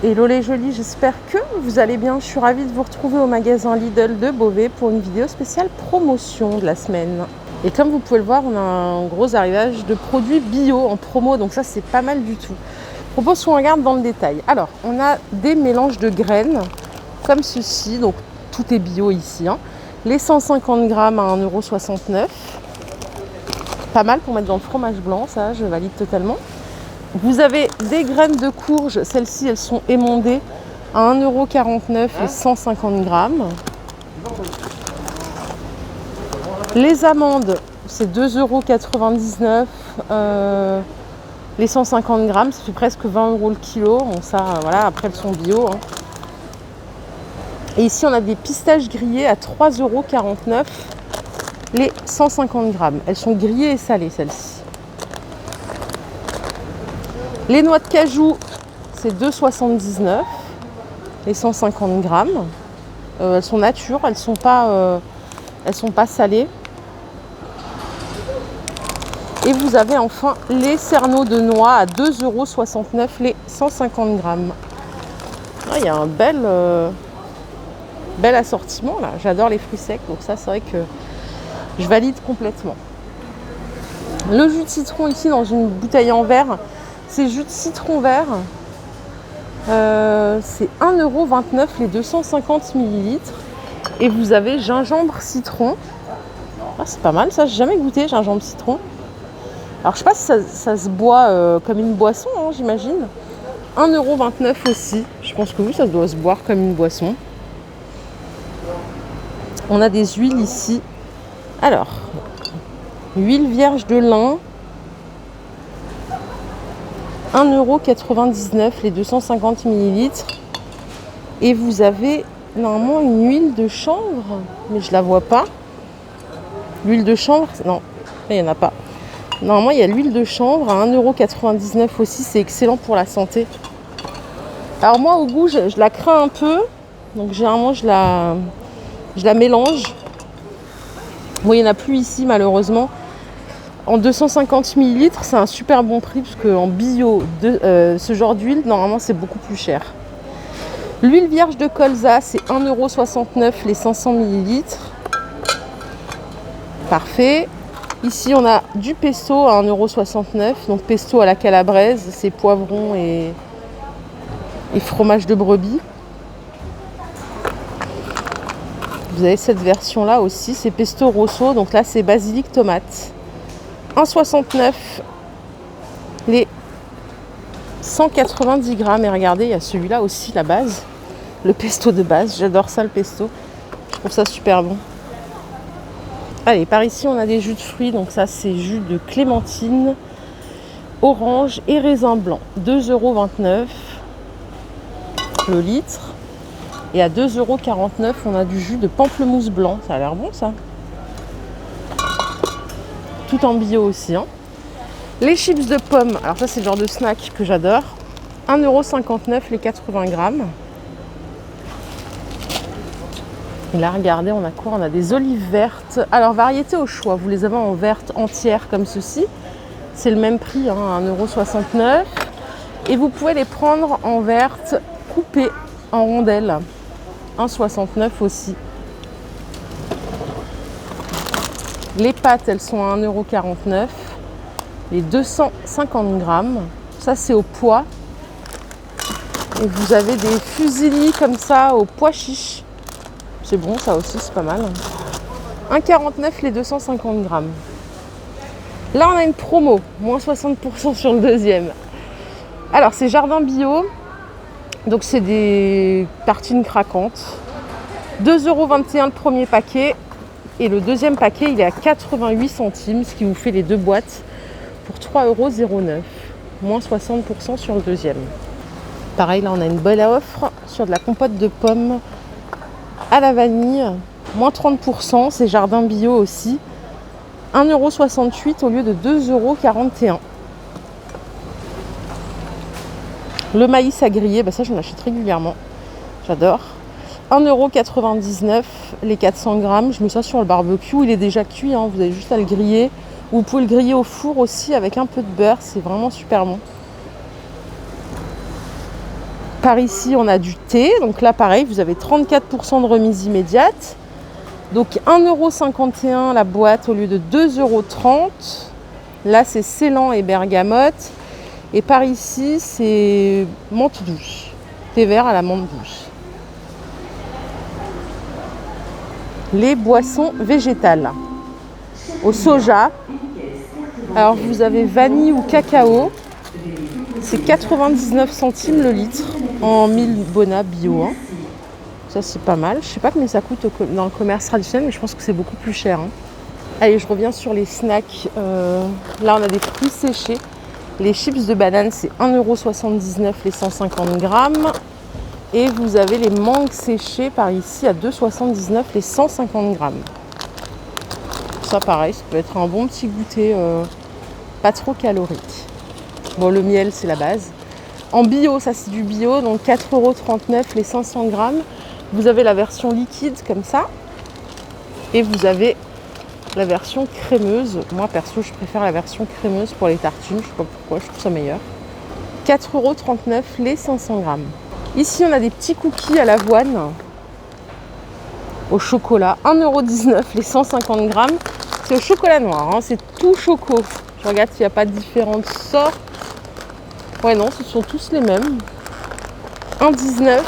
Hello les jolis, j'espère que vous allez bien. Je suis ravie de vous retrouver au magasin Lidl de Beauvais pour une vidéo spéciale promotion de la semaine. Et comme vous pouvez le voir, on a un gros arrivage de produits bio en promo, donc ça c'est pas mal du tout. Je propose qu'on regarde dans le détail. Alors, on a des mélanges de graines comme ceci, donc tout est bio ici. Les 150 grammes à 1,69 €. Pas mal pour mettre dans le fromage blanc, ça je valide totalement. Vous avez des graines de courge, celles-ci elles sont émondées à 1,49 € les 150 grammes. Les amandes, c'est 2,99 € les 150 grammes, ça fait presque 20 € le kilo. Bon, ça, voilà, après elles sont bio. Et ici, on a des pistaches grillées à 3,49 € les 150 grammes. Elles sont grillées et salées, celles-ci. Les noix de cajou, c'est 2,79 € les 150 grammes. Elles sont nature, elles sont pas salées. Et vous avez enfin les cerneaux de noix à 2,69 € les 150 grammes. Ah, il y a un bel assortiment là. J'adore les fruits secs, donc ça c'est vrai que je valide complètement. Le jus de citron ici dans une bouteille en verre, c'est jus de citron vert. C'est 1,29 € les 250 ml. Et vous avez gingembre citron. Ah, c'est pas mal ça, j'ai jamais goûté gingembre citron. Alors je sais pas si ça se boit comme une boisson, j'imagine. 1,29 € aussi. Je pense que oui, ça doit se boire comme une boisson. On a des huiles ici. Alors, huile vierge de lin. 1,99 € les 250 ml. Et vous avez normalement une huile de chanvre, mais je la vois pas. L'huile de chanvre, non, il n'y en a pas. Normalement, il y a l'huile de chanvre à 1,99 € aussi, c'est excellent pour la santé. Alors moi, au goût, je la crains un peu, donc généralement, je la mélange. Bon, il n'y en a plus ici, malheureusement. En 250 ml, c'est un super bon prix, parce qu'en bio, ce genre d'huile, normalement, c'est beaucoup plus cher. L'huile vierge de colza, c'est 1,69 € les 500 ml. Parfait. Ici, on a du pesto à 1,69 €. Donc, pesto à la calabraise, c'est poivron et fromage de brebis. Vous avez cette version-là aussi, c'est pesto rosso. Donc là, c'est basilic tomate. 1,69 € les 190 grammes. Et regardez, il y a celui-là aussi, la base. Le pesto de base. J'adore ça, le pesto. Je trouve ça super bon. Allez, par ici, on a des jus de fruits. Donc ça, c'est jus de clémentine, orange et raisin blanc. 2,29 € le litre. Et à 2,49 €, on a du jus de pamplemousse blanc. Ça a l'air bon, ça. Tout en bio aussi. Les chips de pommes. Alors ça, c'est le genre de snack que j'adore. 1,59 € les 80 grammes. Et là, regardez, on a quoi? On a des olives vertes. Alors, variété au choix. Vous les avez en verte entière comme ceci. C'est le même prix, 1,69 €. Et vous pouvez les prendre en verte coupée en rondelles. 1,69 € aussi. Les pâtes, elles sont à 1,49 €. Les 250 grammes. Ça, c'est au pois. Et vous avez des fusillis comme ça au pois chiche. C'est bon, ça aussi, c'est pas mal. 1,49 € les 250 grammes. Là, on a une promo, moins 60% sur le deuxième. Alors, c'est Jardin Bio. Donc, c'est des tartines craquantes. 2,21 € le premier paquet. Et le deuxième paquet, il est à 88 centimes, ce qui vous fait les deux boîtes pour 3,09 €. Moins 60% sur le deuxième. Pareil, là, on a une belle offre sur de la compote de pommes à la vanille, moins 30%, c'est Jardin Bio aussi. 1,68 € au lieu de 2,41 €. Le maïs à griller, ça j'en achète régulièrement. J'adore. 1,99 € les 400 grammes. Je mets ça sur le barbecue, il est déjà cuit, vous avez juste à le griller. Vous pouvez le griller au four aussi avec un peu de beurre, c'est vraiment super bon. Par ici, on a du thé. Donc là, pareil, vous avez 34% de remise immédiate. Donc 1,51 € la boîte au lieu de 2,30 €. Là, c'est Ceylan et bergamote. Et par ici, c'est menthe douce. Thé vert à la menthe douce. Les boissons végétales. Au soja. Alors, vous avez vanille ou cacao. C'est 99 centimes le litre en 1000 Bona bio. Hein. Ça, c'est pas mal. Je sais pas combien ça coûte dans le commerce traditionnel, mais je pense que c'est beaucoup plus cher. Hein. Allez, je reviens sur les snacks. Là, on a des fruits séchés. Les chips de banane, c'est 1,79 € les 150 grammes. Et vous avez les mangues séchées par ici à 2,79 € les 150 grammes. Ça, pareil, ça peut être un bon petit goûter pas trop calorique. Bon, le miel, c'est la base. En bio, ça c'est du bio, donc 4,39 € les 500 grammes. Vous avez la version liquide comme ça. Et vous avez la version crémeuse. Moi, perso, je préfère la version crémeuse pour les tartines. Je sais pas pourquoi, je trouve ça meilleur. 4,39 € les 500 grammes. Ici, on a des petits cookies à l'avoine au chocolat. 1,19 € les 150 grammes. C'est au chocolat noir, hein, c'est tout choco. Je regarde s'il n'y a pas de différentes sortes. Ouais, non, ce sont tous les mêmes. 1,19 €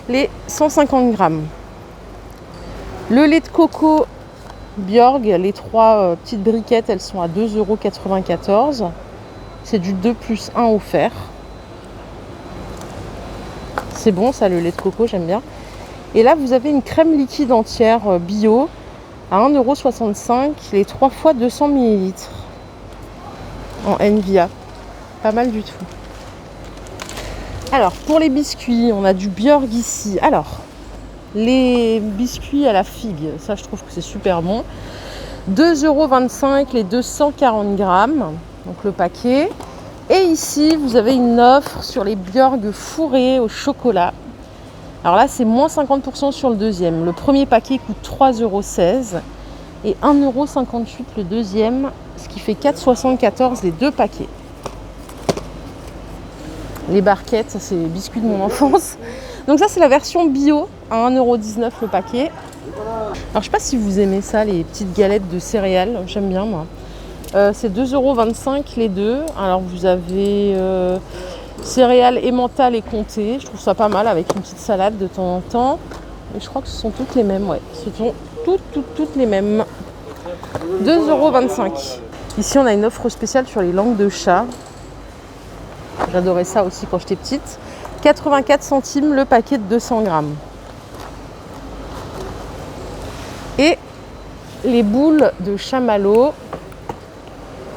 les 150 grammes. Le lait de coco Bjorg, les 3 petites briquettes, elles sont à 2,94 €. C'est du 2 + 1 offert. C'est bon ça, le lait de coco, j'aime bien. Et là, vous avez une crème liquide entière bio à 1,65 €, les 3 fois 200 ml en Envia. Pas mal du tout. Alors, pour les biscuits, on a du Bjorg ici. Alors, les biscuits à la figue, ça je trouve que c'est super bon. 2,25 € les 240 grammes, donc le paquet. Et ici, vous avez une offre sur les Bjorg fourrés au chocolat. Alors là, c'est moins 50% sur le deuxième. Le premier paquet coûte 3,16 € et 1,58 € le deuxième, ce qui fait 4,74 € les deux paquets. Les barquettes, ça c'est les biscuits de mon enfance. Donc ça, c'est la version bio à 1,19 € le paquet. Alors je sais pas si vous aimez ça, les petites galettes de céréales. J'aime bien moi. C'est 2,25 € les deux. Alors vous avez céréales emmental et comté. Je trouve ça pas mal avec une petite salade de temps en temps. Et je crois que ce sont toutes les mêmes. Ouais, ce sont toutes les mêmes. 2,25 €. Ici on a une offre spéciale sur les langues de chat. J'adorais ça aussi quand j'étais petite. 84 centimes le paquet de 200 grammes. Et les boules de chamallow,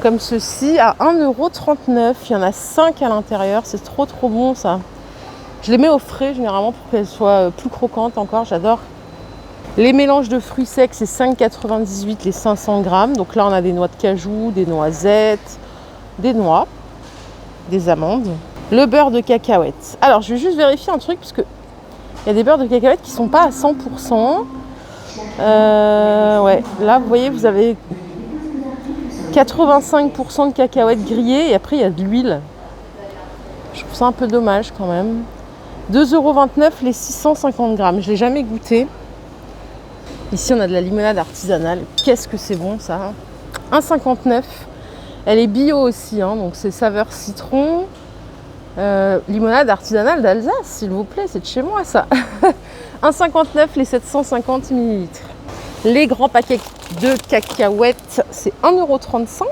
comme ceci, à 1,39 €. Il y en a 5 à l'intérieur. C'est trop bon ça. Je les mets au frais généralement pour qu'elles soient plus croquantes encore. J'adore. Les mélanges de fruits secs, c'est 5,98 € les 500 grammes. Donc là, on a des noix de cajou, des noisettes, des noix, des amandes. Le beurre de cacahuète. Alors, je vais juste vérifier un truc parce que il y a des beurres de cacahuète qui ne sont pas à 100%. Ouais, là, vous voyez, vous avez 85% de cacahuètes grillées et après, il y a de l'huile. Je trouve ça un peu dommage quand même. 2,29 € les 650 grammes. Je ne l'ai jamais goûté. Ici, on a de la limonade artisanale. Qu'est-ce que c'est bon ça. 1,59 €. Elle est bio aussi, hein, donc c'est saveur citron. Limonade artisanale d'Alsace, s'il vous plaît, c'est de chez moi ça. 1,59 € les 750 ml. Les grands paquets de cacahuètes, c'est 1,35 €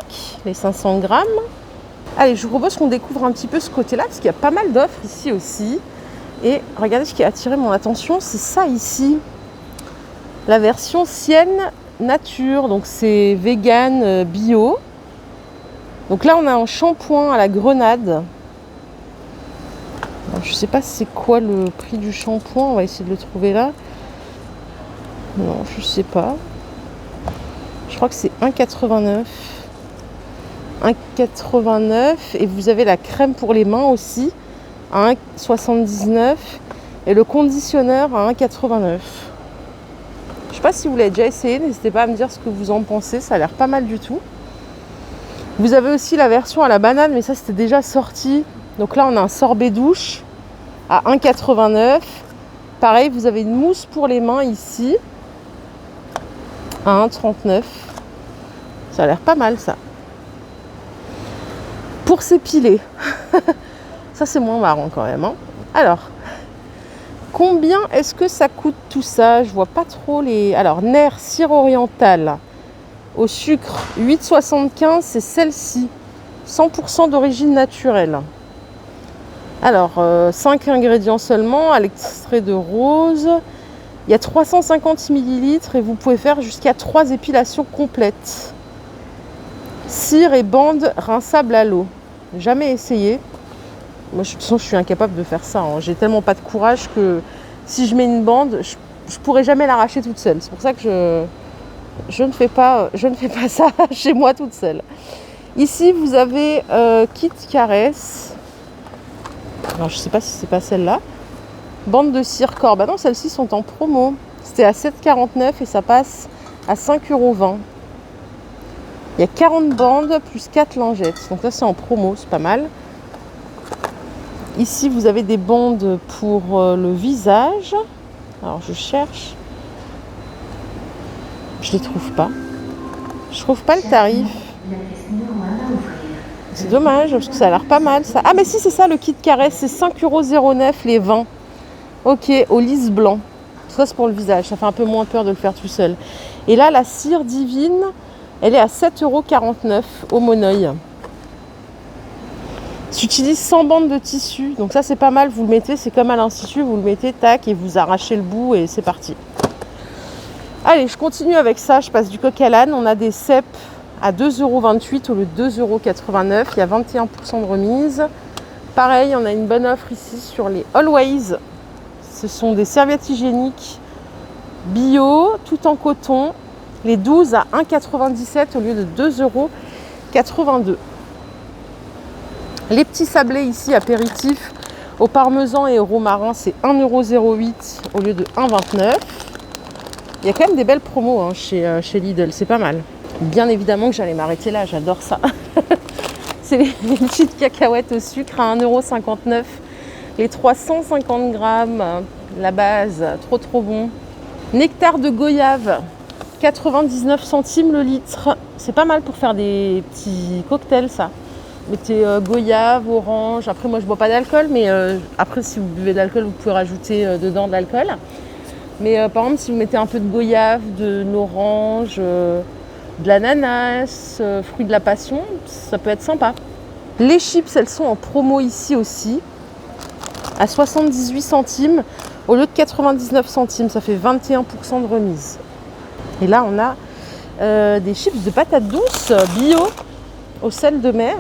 les 500 grammes. Allez, je vous propose qu'on découvre un petit peu ce côté-là, parce qu'il y a pas mal d'offres ici aussi. Et regardez ce qui a attiré mon attention, c'est ça ici. La version Sienne Nature, donc c'est vegan bio. Donc là, on a un shampoing à la grenade. Alors, je sais pas c'est quoi le prix du shampoing, on va essayer de le trouver là. Non, je sais pas. Je crois que c'est 1,89 €. 1,89 € et vous avez la crème pour les mains aussi à 1,79 € et le conditionneur à 1,89 €. Je sais pas si vous l'avez déjà essayé, n'hésitez pas à me dire ce que vous en pensez, ça a l'air pas mal du tout. Vous avez aussi la version à la banane, mais ça c'était déjà sorti. Donc là on a un sorbet douche à 1,89 €. Pareil, vous avez une mousse pour les mains ici à 1,39 €. Ça a l'air pas mal ça. Pour s'épiler. Ça c'est moins marrant quand même. Hein. Alors, combien est-ce que ça coûte tout ça? Je vois pas trop les... Alors, nerf cire orientale au sucre 8,75 €, c'est celle-ci. 100% d'origine naturelle. Alors, 5 ingrédients seulement, à l'extrait de rose. Il y a 350 ml et vous pouvez faire jusqu'à 3 épilations complètes. Cire et bande rinçable à l'eau. Jamais essayé. Moi, de toute façon, je suis incapable de faire ça. Hein. J'ai tellement pas de courage que si je mets une bande, je pourrais jamais l'arracher toute seule. C'est pour ça que je ne fais pas ça chez moi toute seule. Ici, vous avez kit caresse. Alors, je sais pas si c'est pas celle-là. Bande de cire corps. Bah non, celles-ci sont en promo. C'était à 7,49 € et ça passe à 5,20 €. Il y a 40 bandes plus 4 lingettes. Donc là, c'est en promo, c'est pas mal. Ici, vous avez des bandes pour le visage. Alors, je cherche. Je les trouve pas. Je trouve pas le tarif. C'est dommage, parce que ça a l'air pas mal, ça. Ah, mais si, c'est ça, le kit caresse. C'est 5,09 € les 20. Ok, au lisse blanc. Ça, c'est pour le visage. Ça fait un peu moins peur de le faire tout seul. Et là, la cire divine, elle est à 7,49 € au Monoeil. J'utilise 100 bandes de tissu, donc ça c'est pas mal, vous le mettez, c'est comme à l'institut, vous le mettez, tac, et vous arrachez le bout et c'est parti. Allez, je continue avec ça, je passe du coq à l'âne, on a des cèpes à 2,28 € au lieu de 2,89 €, il y a 21% de remise. Pareil, on a une bonne offre ici sur les Always, ce sont des serviettes hygiéniques bio, tout en coton, les 12 à 1,97 € au lieu de 2,82 €. Les petits sablés ici, apéritifs, au parmesan et au romarin, c'est 1,08 € au lieu de 1,29 €. Il y a quand même des belles promos hein, chez Lidl, c'est pas mal. Bien évidemment que j'allais m'arrêter là, j'adore ça. C'est les petites cacahuètes au sucre à 1,59 €. Les 350 grammes, la base, trop bon. Nectar de goyave, 99 centimes le litre. C'est pas mal pour faire des petits cocktails ça. Mettez goyave, orange. Après, moi, je bois pas d'alcool, mais après, si vous buvez de l'alcool, vous pouvez rajouter dedans de l'alcool. Mais par exemple, si vous mettez un peu de goyave, de l'orange, de l'ananas, fruit de la passion, ça peut être sympa. Les chips, elles sont en promo ici aussi, à 78 centimes au lieu de 99 centimes. Ça fait 21% de remise. Et là, on a des chips de patates douces bio au sel de mer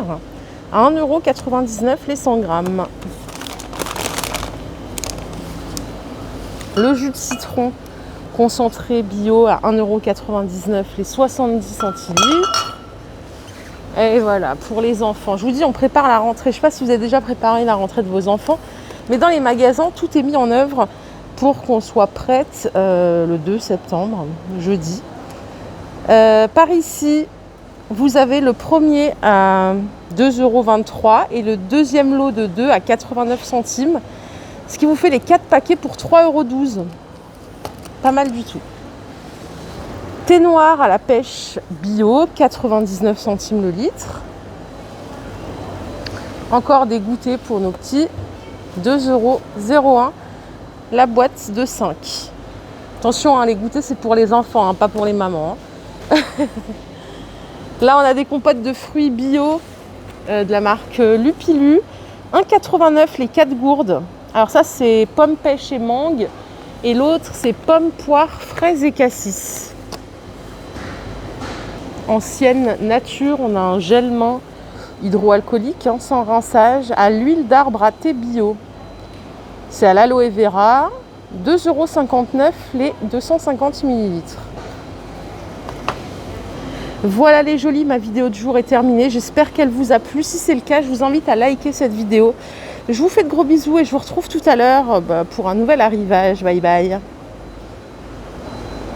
à 1,99 € les 100 grammes. Le jus de citron concentré bio à 1,99 € les 70 centilitres. Et voilà, pour les enfants. Je vous dis, on prépare la rentrée. Je ne sais pas si vous avez déjà préparé la rentrée de vos enfants, mais dans les magasins, tout est mis en œuvre pour qu'on soit prête le 2 septembre, jeudi. Par ici, vous avez le premier à 2,23 € et le deuxième lot de 2 à 89 centimes. Ce qui vous fait les 4 paquets pour 3,12 €. Pas mal du tout. Thé noir à la pêche bio, 99 centimes le litre. Encore des goûters pour nos petits, 2,01 € la boîte de 5. Attention, hein, les goûters c'est pour les enfants, hein, pas pour les mamans. Hein. Là, on a des compotes de fruits bio de la marque Lupilu. 1,89 € les 4 gourdes. Alors ça, c'est pomme, pêche et mangue. Et l'autre, c'est pomme, poire, fraises et cassis. Ancienne nature, on a un gel main hydroalcoolique hein, sans rinçage à l'huile d'arbre à thé bio. C'est à l'aloe vera. 2,59 € les 250 ml. Voilà les jolis, ma vidéo de jour est terminée. J'espère qu'elle vous a plu. Si c'est le cas, je vous invite à liker cette vidéo. Je vous fais de gros bisous et je vous retrouve tout à l'heure pour un nouvel arrivage. Bye bye.